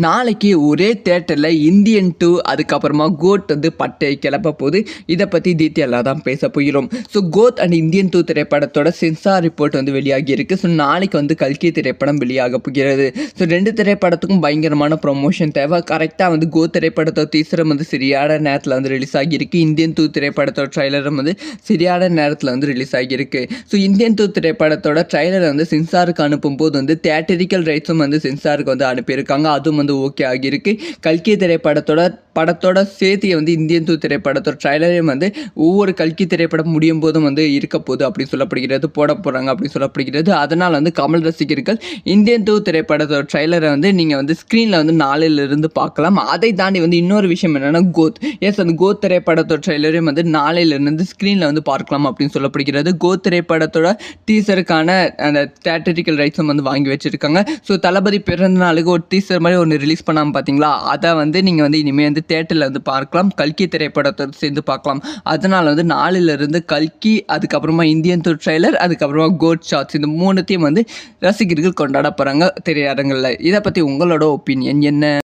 நாளைக்கு ஒரே தியேட்டரில் இந்தியன் 2 அதுக்கப்புறமா கோட் வந்து பட்டை கிளப்ப போகுது. இதை பற்றி டீட்டெயிலாக தான் பேச போகிறோம். ஸோ கோட் அண்ட் இந்தியன் 2 திரைப்படத்தோட சென்சார் ரிப்போர்ட் வந்து வெளியாகி இருக்கு. ஸோ நாளைக்கு வந்து கல்கி திரைப்படம் வெளியாக போகிறது. ஸோ ரெண்டு திரைப்படத்துக்கும் பயங்கரமான ப்ரொமோஷன் தேவை. கரெக்டாக வந்து கோட் திரைப்படத்தோட டீசரும் வந்து சரியான நேரத்தில் வந்து ரிலீஸ் ஆகியிருக்கு. இந்தியன் 2 திரைப்படத்தோட ட்ரைலரும் வந்து சரியான நேரத்தில் வந்து ரிலீஸ் ஆகியிருக்கு. ஸோ இந்தியன் 2 திரைப்படத்தோட ட்ரைலரை வந்து சென்சாருக்கு அனுப்பும்போது வந்து தியேட்டரிக்கல் ரைட்ஸும் வந்து சென்சாருக்கு வந்து அனுப்பியிருக்காங்க. அதுவும் வந்து ஓகே ஆகியிருக்கு. கல்கி படத்தோட சேர்த்தியை வந்து இந்தியன் 2 திரைப்படத்தோட ட்ரைலரையும் வந்து ஒவ்வொரு கல்கி திரைப்படம் முடியும் போதும் வந்து இருக்க போகுது அப்படின்னு சொல்லப்படுகிறது, போட போகிறாங்க அப்படின்னு சொல்லப்படுகிறது. அதனால் வந்து கமல் ரசிகர்கள் இந்தியன் 2 திரைப்படத்தோட ட்ரைலரை வந்து நீங்கள் வந்து ஸ்க்ரீனில் வந்து நாளையிலிருந்து பார்க்கலாம். அதை தாண்டி வந்து இன்னொரு விஷயம் என்னென்னா கோத். அந்த கோத் திரைப்படத்தோட ட்ரைலரையும் வந்து நாளையிலிருந்து ஸ்க்ரீனில் வந்து பார்க்கலாம் அப்படின்னு சொல்லப்படுகிறது. கோத் திரைப்படத்தோட டீசருக்கான அந்த தியேட்டரிக்கல் ரைட்ஸும் வந்து வாங்கி வச்சுருக்காங்க. ஸோ தளபதி பிறந்த நாளுக்கு ஒரு டீசர் மாதிரி ஒன்று ரிலீஸ் பண்ணாமல் பார்த்தீங்களா, அதை வந்து நீங்கள் வந்து இனிமேல் வந்து தியேட்டரில் வந்து பார்க்கலாம். கல்கி திரைப்படத்தோடு சேர்ந்து பார்க்கலாம். அதனால் வந்து நாளிலிருந்து கல்கி, அதுக்கப்புறமா இந்தியன் 2 ட்ரைலர், அதுக்கப்புறமா கோட் ஷாட்ஸ், இந்த மூணுத்தையும் வந்து ரசிகர்கள் கொண்டாட போகிறாங்க திரையரங்கில். இதை பற்றி உங்களோட ஒப்பீனியன் என்ன?